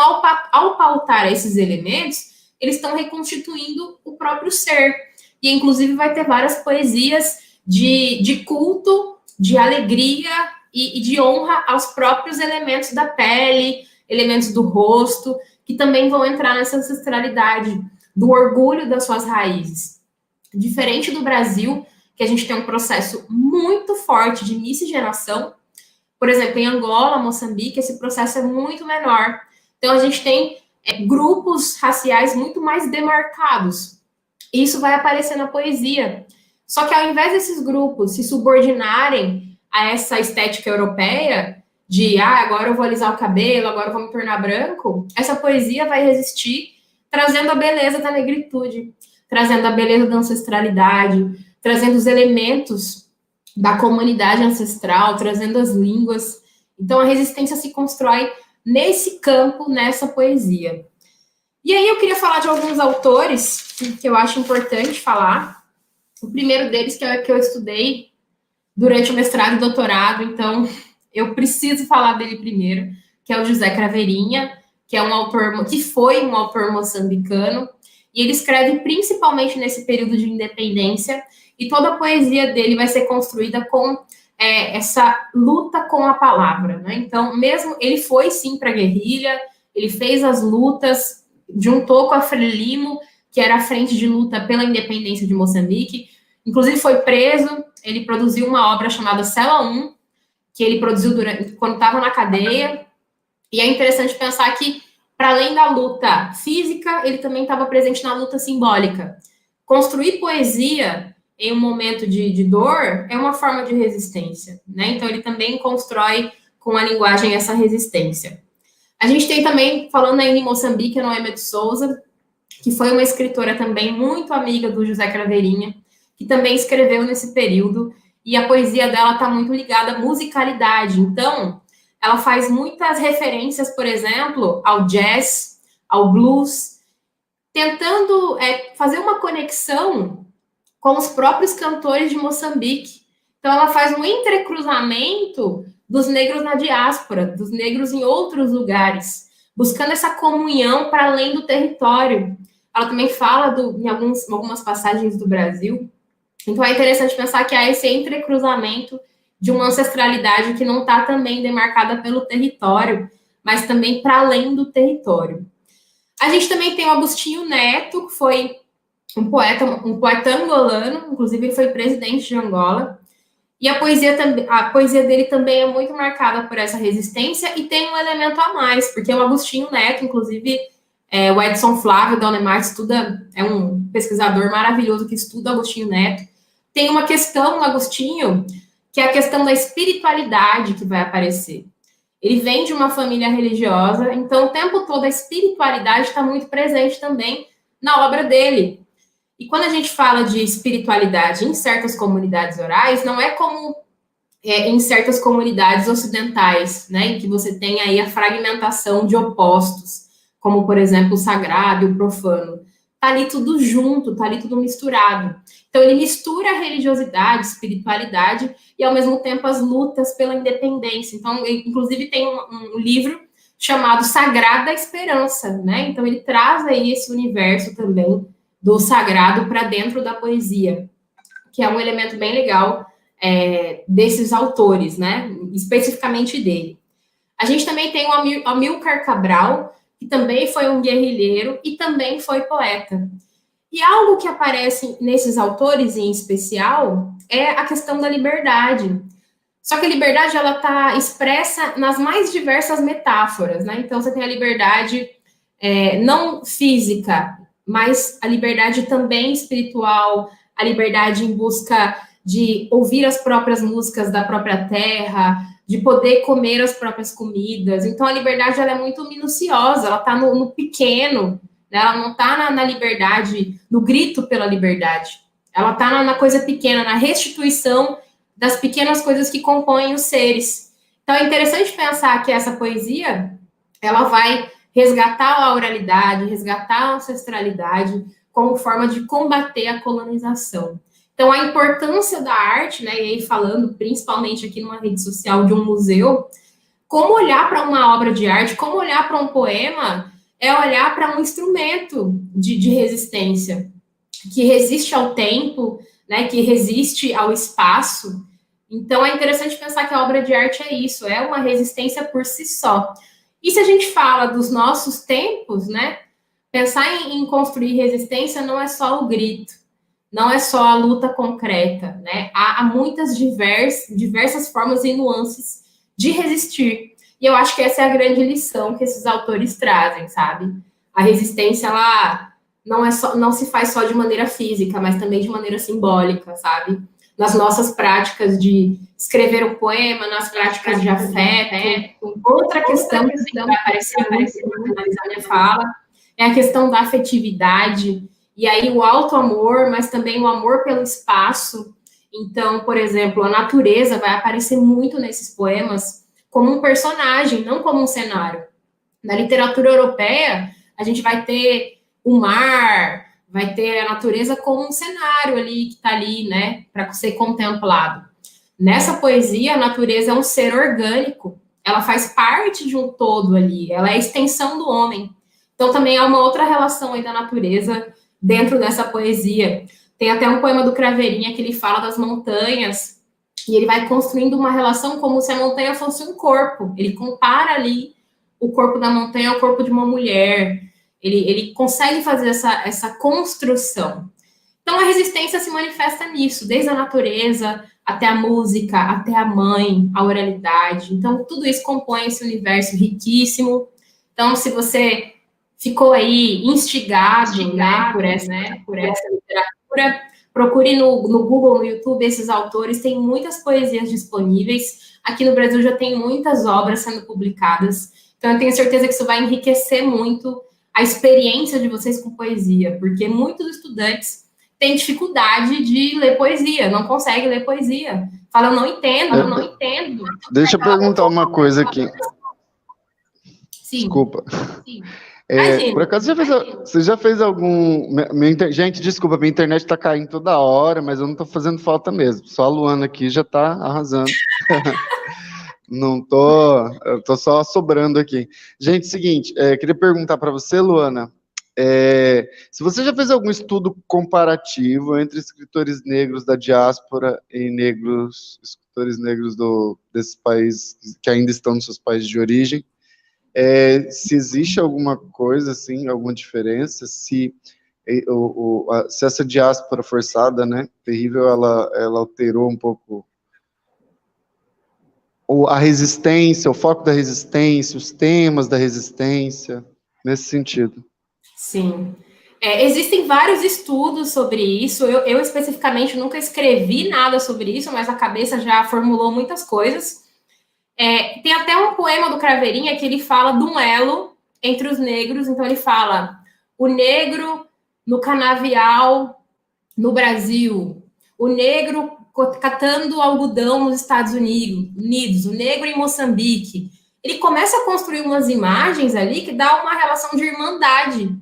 Speaker 2: ao pautar esses elementos, eles estão reconstituindo o próprio ser. E, inclusive, vai ter várias poesias de culto, de alegria e de honra aos próprios elementos da pele, elementos do rosto, que também vão entrar nessa ancestralidade do orgulho das suas raízes. Diferente do Brasil, que a gente tem um processo muito forte de miscigenação. Por exemplo, em Angola, Moçambique, esse processo é muito menor. Então, a gente tem grupos raciais muito mais demarcados. E isso vai aparecer na poesia. Só que, ao invés desses grupos se subordinarem a essa estética europeia, de, agora eu vou alisar o cabelo, agora eu vou me tornar branco, essa poesia vai resistir, trazendo a beleza da negritude, trazendo a beleza da ancestralidade, trazendo os elementos da comunidade ancestral, trazendo as línguas. Então, a resistência se constrói nesse campo, nessa poesia. E aí, eu queria falar de alguns autores que eu acho importante falar. O primeiro deles, que é o que eu estudei durante o mestrado e doutorado, então eu preciso falar dele primeiro, que é o José Craveirinha, que é um autor, que foi um autor moçambicano, e ele escreve principalmente nesse período de independência, e toda a poesia dele vai ser construída com essa luta com a palavra, né? Então, mesmo ele foi sim para a guerrilha, ele fez as lutas, juntou com a Frelimo, que era a frente de luta pela independência de Moçambique, inclusive foi preso. Ele produziu uma obra chamada Cela 1, que ele produziu quando estava na cadeia, e é interessante pensar que, para além da luta física, ele também estava presente na luta simbólica. Construir poesia em um momento de dor, é uma forma de resistência, né? Então, ele também constrói com a linguagem essa resistência. A gente tem também, falando ainda em Moçambique, a Noêmia de Souza, que foi uma escritora também muito amiga do José Craveirinha, que também escreveu nesse período, e a poesia dela está muito ligada à musicalidade. Então, ela faz muitas referências, por exemplo, ao jazz, ao blues, tentando fazer uma conexão com os próprios cantores de Moçambique. Então, ela faz um entrecruzamento dos negros na diáspora, dos negros em outros lugares, buscando essa comunhão para além do território. Ela também fala em algumas passagens do Brasil. Então, é interessante pensar que há esse entrecruzamento de uma ancestralidade que não está também demarcada pelo território, mas também para além do território. A gente também tem o Agostinho Neto, que foi um poeta angolano, inclusive ele foi presidente de Angola, e a poesia dele também é muito marcada por essa resistência e tem um elemento a mais, porque o Agostinho Neto, inclusive, o Edson Flávio da Unemar é um pesquisador maravilhoso que estuda Agostinho Neto. Tem uma questão no Agostinho, que é a questão da espiritualidade que vai aparecer. Ele vem de uma família religiosa, então o tempo todo a espiritualidade está muito presente também na obra dele. E quando a gente fala de espiritualidade em certas comunidades orais, não é como em certas comunidades ocidentais, né, em que você tem aí a fragmentação de opostos, como, por exemplo, o sagrado e o profano. Tá ali tudo junto, tá ali tudo misturado. Então, ele mistura a religiosidade, espiritualidade e, ao mesmo tempo, as lutas pela independência. Então, inclusive, tem um livro chamado Sagrada Esperança, né? Então, ele traz aí esse universo também do sagrado para dentro da poesia, que é um elemento bem legal desses autores, né? Especificamente dele. A gente também tem o Amilcar Cabral, que também foi um guerrilheiro e também foi poeta. E algo que aparece nesses autores em especial é a questão da liberdade. Só que a liberdade ela está expressa nas mais diversas metáforas, né? Então você tem a liberdade não física, mas a liberdade também espiritual, a liberdade em busca de ouvir as próprias músicas da própria terra, de poder comer as próprias comidas. Então, a liberdade ela é muito minuciosa, ela está no pequeno, né? Ela não está na liberdade, no grito pela liberdade. Ela está na coisa pequena, na restituição das pequenas coisas que compõem os seres. Então, é interessante pensar que essa poesia, ela vai resgatar a oralidade, resgatar a ancestralidade como forma de combater a colonização. Então, a importância da arte, né, e aí falando principalmente aqui numa rede social de um museu, como olhar para uma obra de arte, como olhar para um poema, é olhar para um instrumento de resistência, que resiste ao tempo, né, que resiste ao espaço. Então, é interessante pensar que a obra de arte é isso, é uma resistência por si só. E se a gente fala dos nossos tempos, né, pensar em construir resistência não é só o grito, não é só a luta concreta, né? Há muitas diversas formas e nuances de resistir. E eu acho que essa é a grande lição que esses autores trazem, sabe? A resistência, ela não se faz só de maneira física, mas também de maneira simbólica, sabe? Nas nossas práticas de escrever um poema, nas práticas de afeto. Outra questão que vai aparecer muito para finalizar minha fala é a questão da afetividade, e aí o auto-amor, mas também o amor pelo espaço. Então, por exemplo, a natureza vai aparecer muito nesses poemas como um personagem, não como um cenário. Na literatura europeia, a gente vai ter o mar, vai ter a natureza como um cenário ali, que está ali, né, para ser contemplado. Nessa poesia, a natureza é um ser orgânico, ela faz parte de um todo ali, ela é a extensão do homem. Então, também há uma outra relação aí da natureza dentro dessa poesia. Tem até um poema do Craveirinha que ele fala das montanhas, e ele vai construindo uma relação como se a montanha fosse um corpo. Ele compara ali o corpo da montanha ao corpo de uma mulher. Ele consegue fazer essa construção. Então, a resistência se manifesta nisso, desde a natureza, até a música, até a mãe, a oralidade. Então, tudo isso compõe esse universo riquíssimo. Então, se você ficou aí instigado, né, por essa literatura, Procure no Google, no YouTube, esses autores, tem muitas poesias disponíveis. Aqui no Brasil já tem muitas obras sendo publicadas. Então, eu tenho certeza que isso vai enriquecer muito a experiência de vocês com poesia, porque muitos estudantes têm dificuldade de ler poesia, não conseguem ler poesia. Falam, eu não entendo.
Speaker 1: Deixa eu perguntar uma coisa aqui.
Speaker 2: Sim.
Speaker 1: Desculpa.
Speaker 2: Sim.
Speaker 1: Por acaso, você já fez algum... Gente, desculpa, minha internet está caindo toda hora, mas eu não estou fazendo falta mesmo. Só a Luana aqui já está arrasando. Eu tô só sobrando aqui. Gente, seguinte, queria perguntar para você, Luana, se você já fez algum estudo comparativo entre escritores negros da diáspora e escritores negros desses países que ainda estão nos seus países de origem, se existe alguma coisa, assim, alguma diferença, se essa diáspora forçada, né, terrível, ela alterou um pouco a resistência, o foco da resistência, os temas da resistência, nesse sentido.
Speaker 2: Sim. Existem vários estudos sobre isso. Eu especificamente nunca escrevi nada sobre isso, mas a cabeça já formulou muitas coisas. Tem até um poema do Craveirinha que ele fala de um elo entre os negros. Então, ele fala: o negro no canavial no Brasil, o negro catando algodão nos Estados Unidos, o negro em Moçambique. Ele começa a construir umas imagens ali que dá uma relação de irmandade,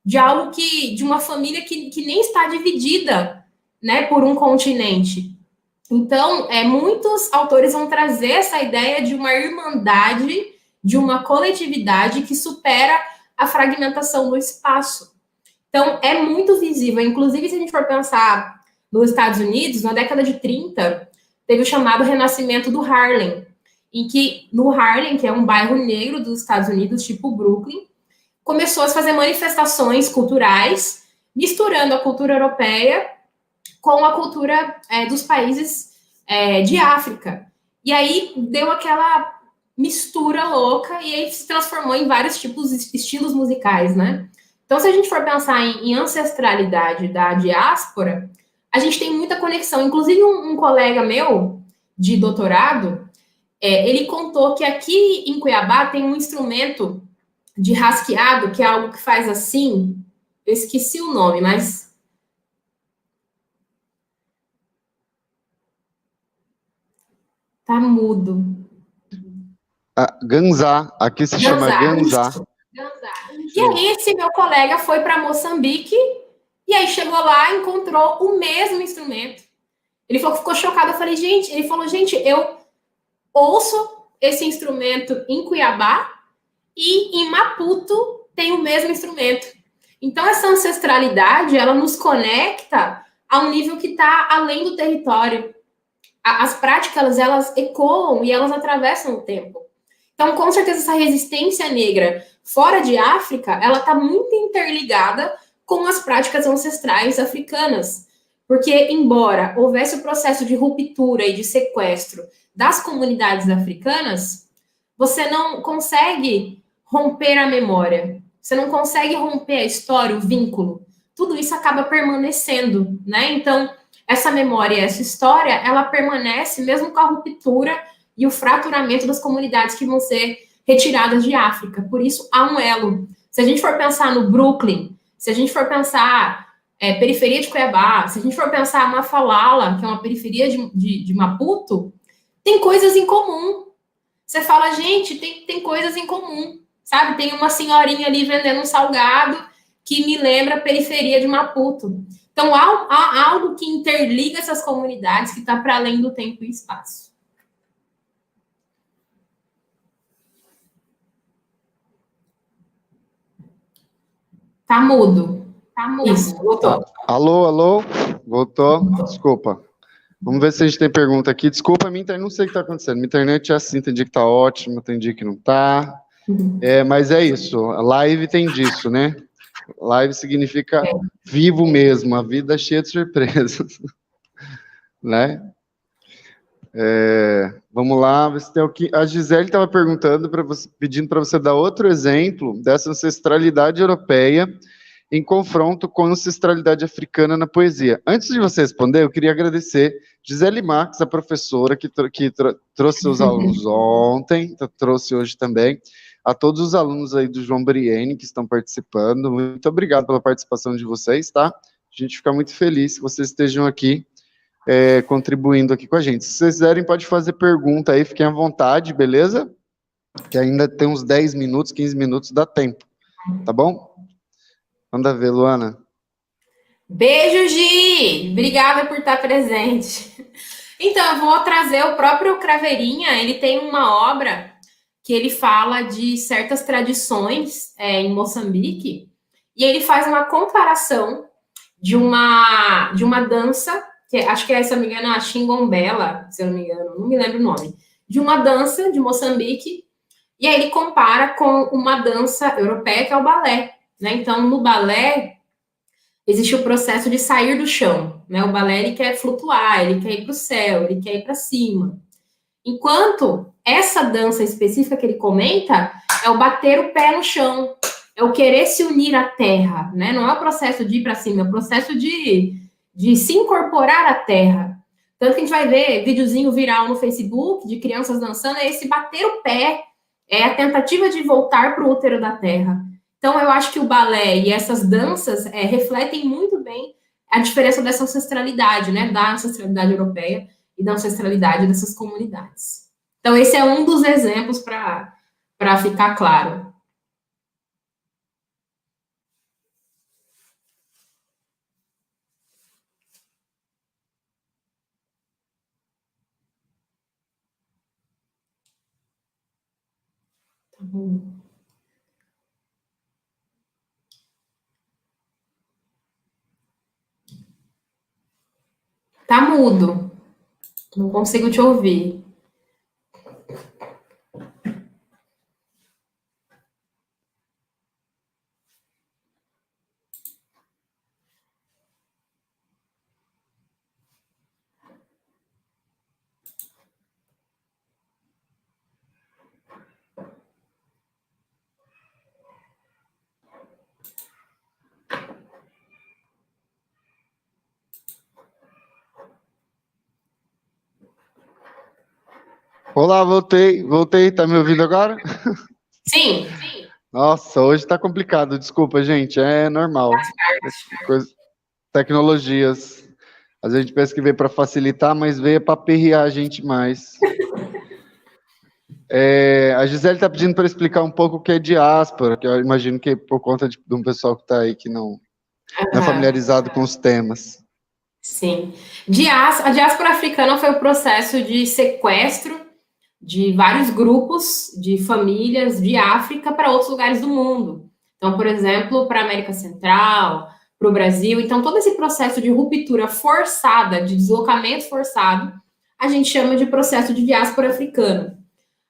Speaker 2: de algo de uma família que nem está dividida, né, por um continente. Então, muitos autores vão trazer essa ideia de uma irmandade, de uma coletividade que supera a fragmentação do espaço. Então, é muito visível. Inclusive, se a gente for pensar nos Estados Unidos, na década de 30, teve o chamado Renascimento do Harlem, em que, no Harlem, que é um bairro negro dos Estados Unidos, tipo Brooklyn, começou a se fazer manifestações culturais, misturando a cultura europeia com a cultura dos países de África. E aí deu aquela mistura louca e aí se transformou em vários estilos musicais, né? Então, se a gente for pensar em ancestralidade da diáspora, a gente tem muita conexão. Inclusive, um colega meu de doutorado, ele contou que aqui em Cuiabá tem um instrumento de rasqueado, que é algo que faz assim, eu esqueci o nome, mas... Tá mudo.
Speaker 1: Ganzá, aqui se chama ganzá.
Speaker 2: E aí esse meu colega foi para Moçambique e aí chegou lá e encontrou o mesmo instrumento. Ele falou que ficou chocado. Eu falei, gente, eu ouço esse instrumento em Cuiabá e em Maputo tem o mesmo instrumento. Então essa ancestralidade, ela nos conecta a um nível que está além do território. As práticas, elas ecoam e elas atravessam o tempo. Então, com certeza, essa resistência negra fora de África, ela está muito interligada com as práticas ancestrais africanas. Porque, embora houvesse o processo de ruptura e de sequestro das comunidades africanas, você não consegue romper a memória, você não consegue romper a história, o vínculo. Tudo isso acaba permanecendo, né? Então, essa memória, essa história, ela permanece mesmo com a ruptura e o fraturamento das comunidades que vão ser retiradas de África. Por isso, há um elo. Se a gente for pensar no Brooklyn, se a gente for pensar periferia de Cuiabá, se a gente for pensar Mafalala, que é uma periferia de Maputo, tem coisas em comum. Você fala, gente, tem coisas em comum, sabe? Tem uma senhorinha ali vendendo um salgado que me lembra a periferia de Maputo. Então, há algo que interliga essas comunidades que está para além do tempo e espaço. Tá mudo. Isso, voltou.
Speaker 1: Alô? Voltou? Desculpa. Vamos ver se a gente tem pergunta aqui. Desculpa, minha internet, não sei o que está acontecendo. Minha internet é assim, tem dia que está ótimo, tem dia que não está. Mas é isso, a live tem disso, né? Live significa vivo mesmo, a vida cheia de surpresas, né? Vamos lá, ver se tem aqui. A Gisele estava perguntando para você, pedindo para você dar outro exemplo dessa ancestralidade europeia em confronto com a ancestralidade africana na poesia. Antes de você responder, eu queria agradecer Gisele Marques, a professora que trouxe seus alunos ontem, trouxe hoje também, a todos os alunos aí do João Brienne que estão participando. Muito obrigado pela participação de vocês, tá? A gente fica muito feliz que vocês estejam aqui contribuindo aqui com a gente. Se vocês quiserem, pode fazer pergunta aí, fiquem à vontade, beleza? Que ainda tem uns 10 minutos, 15 minutos, dá tempo, tá bom? Manda ver, Luana.
Speaker 2: Beijo, Gi! Obrigada por estar presente. Então, eu vou trazer o próprio Craveirinha, ele tem uma obra que ele fala de certas tradições em Moçambique, e ele faz uma comparação de uma dança, que acho que é, se eu não me engano, a Xingombela, se eu não me engano, não me lembro o nome, de uma dança de Moçambique, e aí ele compara com uma dança europeia, que é o balé, né? Então, no balé, existe o processo de sair do chão, né? O balé, ele quer flutuar, ele quer ir para o céu, ele quer ir para cima. Enquanto essa dança específica que ele comenta é o bater o pé no chão, é o querer se unir à terra, né? Não é o processo de ir para cima, é o processo de se incorporar à terra. Tanto que a gente vai ver videozinho viral no Facebook de crianças dançando, é esse bater o pé, é a tentativa de voltar para o útero da terra. Então, eu acho que o balé e essas danças refletem muito bem a diferença dessa ancestralidade, né? Da ancestralidade europeia e da ancestralidade dessas comunidades. Então, esse é um dos exemplos para ficar claro. Tá bom. Tá mudo. Não consigo te ouvir.
Speaker 1: Olá, voltei, tá me ouvindo agora?
Speaker 2: Sim.
Speaker 1: Nossa, hoje tá complicado, desculpa, gente, é normal. Tecnologias. Às vezes a gente pensa que veio para facilitar, mas veio para aperrear a gente mais. A Gisele está pedindo para explicar um pouco o que é diáspora, que eu imagino que é por conta de um pessoal que está aí que não é familiarizado com os temas.
Speaker 2: Sim. A diáspora africana foi o processo de sequestro de vários grupos de famílias de África para outros lugares do mundo. Então, por exemplo, para a América Central, para o Brasil. Então, todo esse processo de ruptura forçada, de deslocamento forçado, a gente chama de processo de diáspora africana.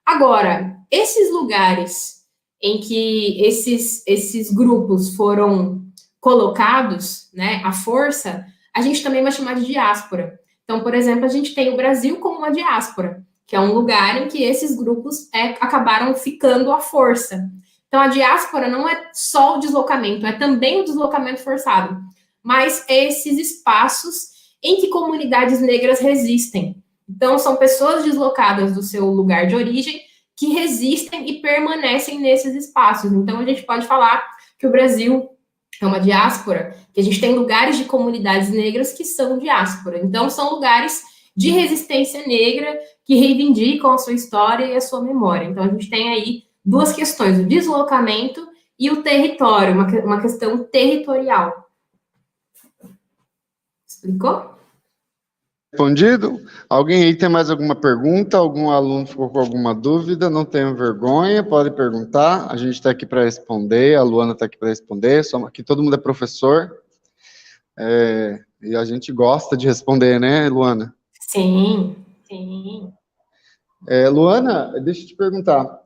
Speaker 2: Agora, esses lugares em que esses grupos foram colocados, né, à força, a gente também vai chamar de diáspora. Então, por exemplo, a gente tem o Brasil como uma diáspora, que é um lugar em que esses grupos acabaram ficando à força. Então, a diáspora não é só o deslocamento, é também o deslocamento forçado, mas esses espaços em que comunidades negras resistem. Então, são pessoas deslocadas do seu lugar de origem que resistem e permanecem nesses espaços. Então, a gente pode falar que o Brasil é uma diáspora, que a gente tem lugares de comunidades negras que são diáspora. Então, são lugares de resistência negra que reivindicam a sua história e a sua memória. Então, a gente tem aí duas questões, o deslocamento e o território, uma questão territorial. Explicou?
Speaker 1: Respondido? Alguém aí tem mais alguma pergunta? Algum aluno ficou com alguma dúvida? Não tenham vergonha, pode perguntar. A gente está aqui para responder, a Luana está aqui para responder. Aqui todo mundo é professor. E a gente gosta de responder, né, Luana?
Speaker 2: Sim.
Speaker 1: Luana, deixa eu te perguntar,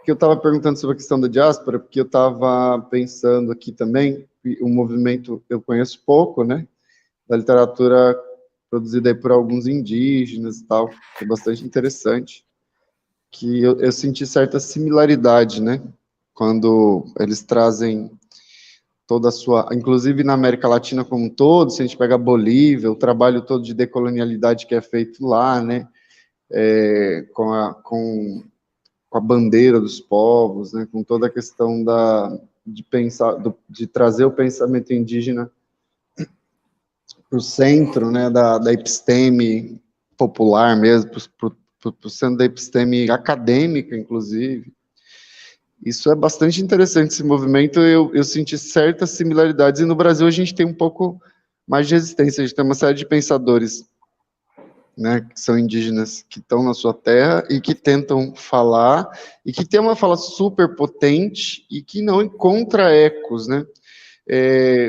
Speaker 1: que eu estava perguntando sobre a questão da diáspora, porque eu estava pensando aqui também, o movimento eu conheço pouco, né, da literatura produzida aí por alguns indígenas e tal, que é bastante interessante, que eu senti certa similaridade, né, quando eles trazem toda a sua, inclusive na América Latina como um todo, se a gente pega a Bolívia, o trabalho todo de decolonialidade que é feito lá, né, com a bandeira dos povos, né, com toda a questão de pensar, de trazer o pensamento indígena para o centro, né, da episteme popular mesmo, para o centro da episteme acadêmica, inclusive. Isso é bastante interessante, esse movimento, eu senti certas similaridades, e no Brasil a gente tem um pouco mais de resistência, a gente tem uma série de pensadores, né, que são indígenas, que estão na sua terra, e que tentam falar, e que tem uma fala super potente, e que não encontra ecos, né?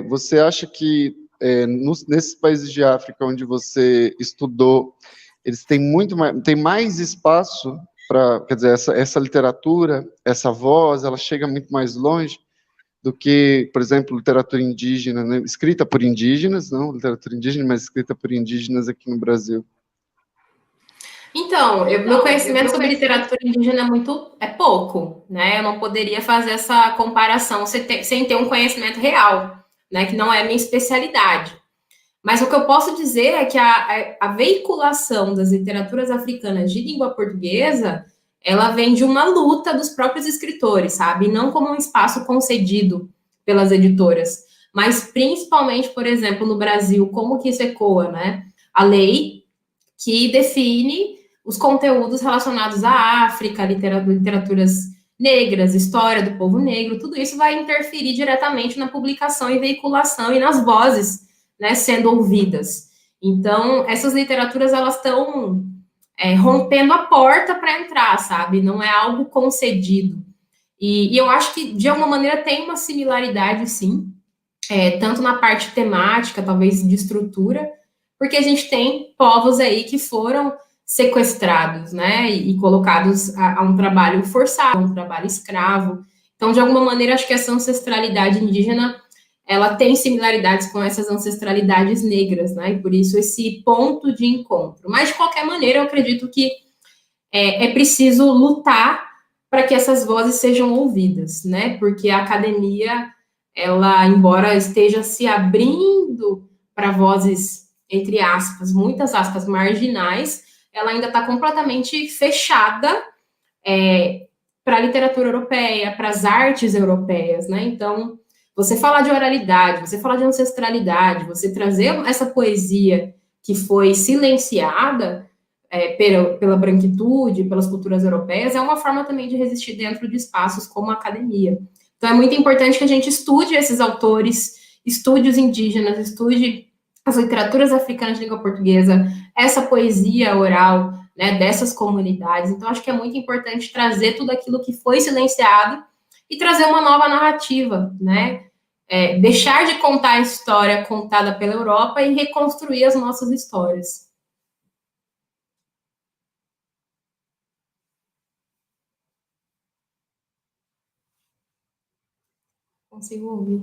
Speaker 1: Você acha que nesses países de África onde você estudou, eles têm tem mais espaço para, quer dizer, essa literatura, essa voz, ela chega muito mais longe do que, por exemplo, literatura indígena, né, escrita por indígenas, não literatura indígena, mas escrita por indígenas aqui no Brasil?
Speaker 2: Então, meu conhecimento sobre literatura indígena é pouco, né? Eu não poderia fazer essa comparação sem ter um conhecimento real, né? Que não é minha especialidade. Mas o que eu posso dizer é que a veiculação das literaturas africanas de língua portuguesa, ela vem de uma luta dos próprios escritores, sabe? Não como um espaço concedido pelas editoras, mas principalmente, por exemplo, no Brasil, como que isso ecoa, né? A lei que define os conteúdos relacionados à África, literaturas negras, história do povo negro, tudo isso vai interferir diretamente na publicação e veiculação e nas vozes, né, sendo ouvidas. Então, essas literaturas, elas estão rompendo a porta para entrar, sabe? Não é algo concedido. E eu acho que, de alguma maneira, tem uma similaridade, sim, tanto na parte temática, talvez de estrutura, porque a gente tem povos aí que foram sequestrados, né, e colocados a um trabalho forçado, a um trabalho escravo. Então, de alguma maneira, acho que essa ancestralidade indígena, ela tem similaridades com essas ancestralidades negras, né, e por isso esse ponto de encontro. Mas, de qualquer maneira, eu acredito que é preciso lutar para que essas vozes sejam ouvidas, né, porque a academia, ela, embora esteja se abrindo para vozes, entre aspas, muitas aspas, marginais, ela ainda está completamente fechada para a literatura europeia, para as artes europeias, né? Então, você falar de oralidade, você falar de ancestralidade, você trazer essa poesia que foi silenciada pela branquitude, pelas culturas europeias, é uma forma também de resistir dentro de espaços como a academia. Então, é muito importante que a gente estude esses autores, estude os indígenas, estude as literaturas africanas de língua portuguesa, essa poesia oral, né, dessas comunidades. Então, acho que é muito importante trazer tudo aquilo que foi silenciado e trazer uma nova narrativa, né? Deixar de contar a história contada pela Europa e reconstruir as nossas histórias. Consigo ouvir.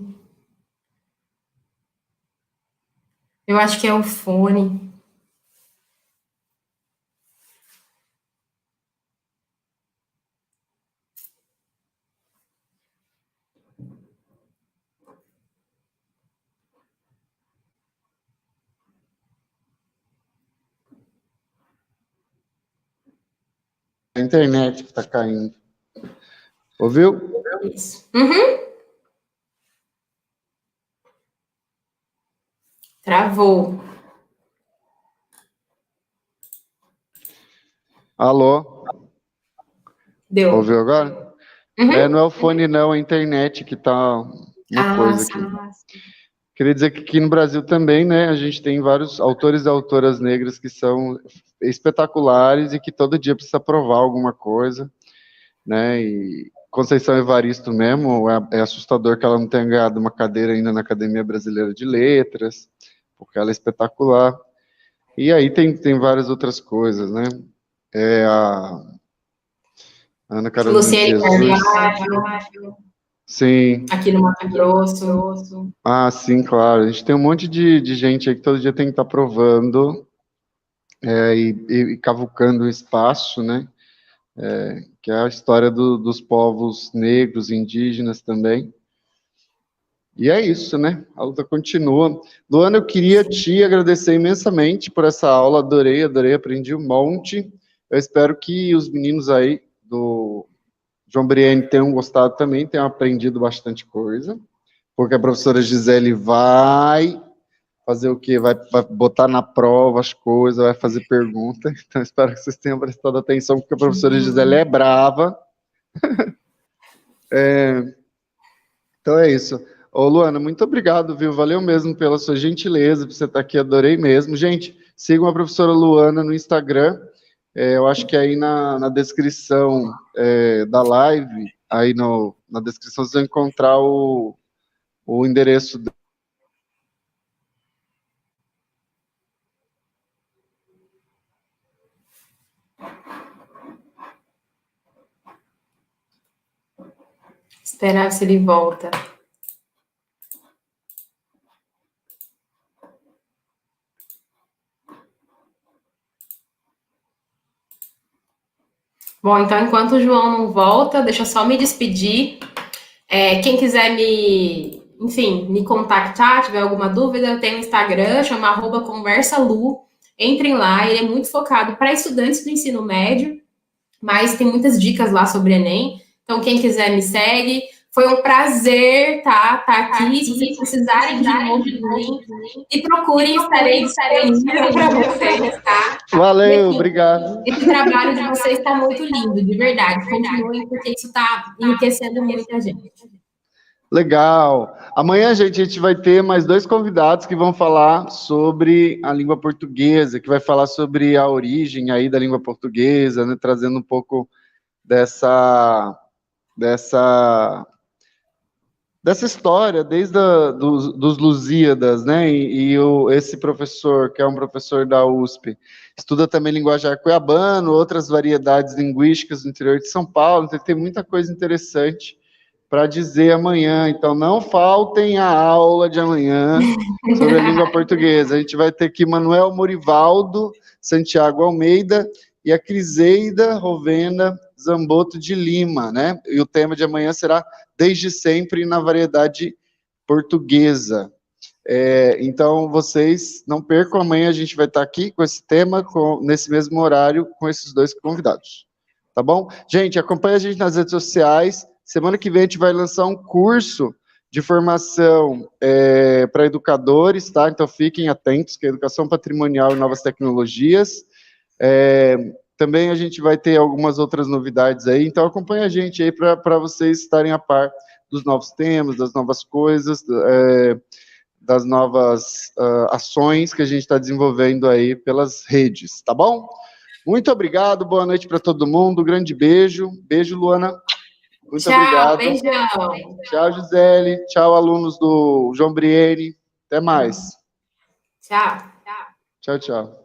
Speaker 2: Eu acho que é o fone.
Speaker 1: A internet que está caindo. Ouviu?
Speaker 2: Isso. Uhum. Travou.
Speaker 1: Alô?
Speaker 2: Deu.
Speaker 1: Ouviu agora?
Speaker 2: Uhum.
Speaker 1: Não é o fone, não, é a internet que está uma coisa aqui. Queria dizer que aqui no Brasil também, né, a gente tem vários autores e autoras negras que são espetaculares e que todo dia precisa provar alguma coisa, né, e Conceição Evaristo mesmo, é assustador que ela não tenha ganhado uma cadeira ainda na Academia Brasileira de Letras, porque ela é espetacular. E aí tem várias outras coisas, né, a Ana Carolina de
Speaker 2: Luciene
Speaker 1: Jesus.
Speaker 2: Carvalho.
Speaker 1: Sim.
Speaker 2: Aqui no Mato Grosso.
Speaker 1: Ah, sim, claro. A gente tem um monte de gente aí que todo dia tem que estar provando e cavucando o espaço, né? Que é a história dos povos negros, indígenas também. E é isso, né? A luta continua. Luana, eu queria te agradecer imensamente por essa aula, adorei, aprendi um monte. Eu espero que os meninos aí do João Brienne tenham gostado também, tenham aprendido bastante coisa, porque a professora Gisele vai fazer o quê? Vai botar na prova as coisas, vai fazer pergunta, então espero que vocês tenham prestado atenção, porque a professora Gisele é brava. Então é isso. Ô, Luana, muito obrigado, viu? Valeu mesmo pela sua gentileza, por você estar aqui, adorei mesmo. Gente, sigam a professora Luana no Instagram, eu acho que aí na descrição da live, aí na descrição vocês vão encontrar o endereço.
Speaker 2: Esperar se ele volta. Bom, então, enquanto o João não volta, deixa eu só me despedir. Quem quiser me contactar, tiver alguma dúvida, eu tenho um Instagram, chama @conversalu. Entrem lá, ele é muito focado para estudantes do ensino médio, mas tem muitas dicas lá sobre Enem. Então, quem quiser me segue. Foi um prazer tá aqui. Se vocês precisarem de novo de mim, e procurem, estarei disponível para vocês, tá?
Speaker 1: Valeu, obrigado.
Speaker 2: Esse trabalho de vocês está muito lindo, de verdade. Continuem, porque isso está enriquecendo muita gente.
Speaker 1: Legal. Amanhã, gente, a gente vai ter mais 2 convidados que vão falar sobre a língua portuguesa, que vai falar sobre a origem aí da língua portuguesa, né, trazendo um pouco dessa história, desde dos Lusíadas, né, esse professor, que é um professor da USP, estuda também linguajar cuiabano, outras variedades linguísticas do interior de São Paulo, então tem muita coisa interessante para dizer amanhã, então não faltem a aula de amanhã sobre a língua portuguesa. A gente vai ter aqui Manuel Morivaldo, Santiago Almeida e a Criseida Rovena Zamboto de Lima, né? E o tema de amanhã será Desde Sempre na Variedade Portuguesa. Então, vocês não percam, amanhã a gente vai estar aqui com esse tema, nesse mesmo horário, com esses 2 convidados. Tá bom? Gente, acompanha a gente nas redes sociais. Semana que vem a gente vai lançar um curso de formação para educadores, tá? Então fiquem atentos, que é Educação Patrimonial e Novas Tecnologias. Também a gente vai ter algumas outras novidades aí, então acompanha a gente aí para vocês estarem a par dos novos temas, das novas coisas, das novas ações que a gente está desenvolvendo aí pelas redes, tá bom? Muito obrigado, boa noite para todo mundo, grande beijo. Beijo, Luana. Muito obrigado.
Speaker 2: Beijão.
Speaker 1: Tchau, Gisele. Tchau, alunos do João Brienne. Até mais.
Speaker 2: Tchau.
Speaker 1: Tchau, tchau.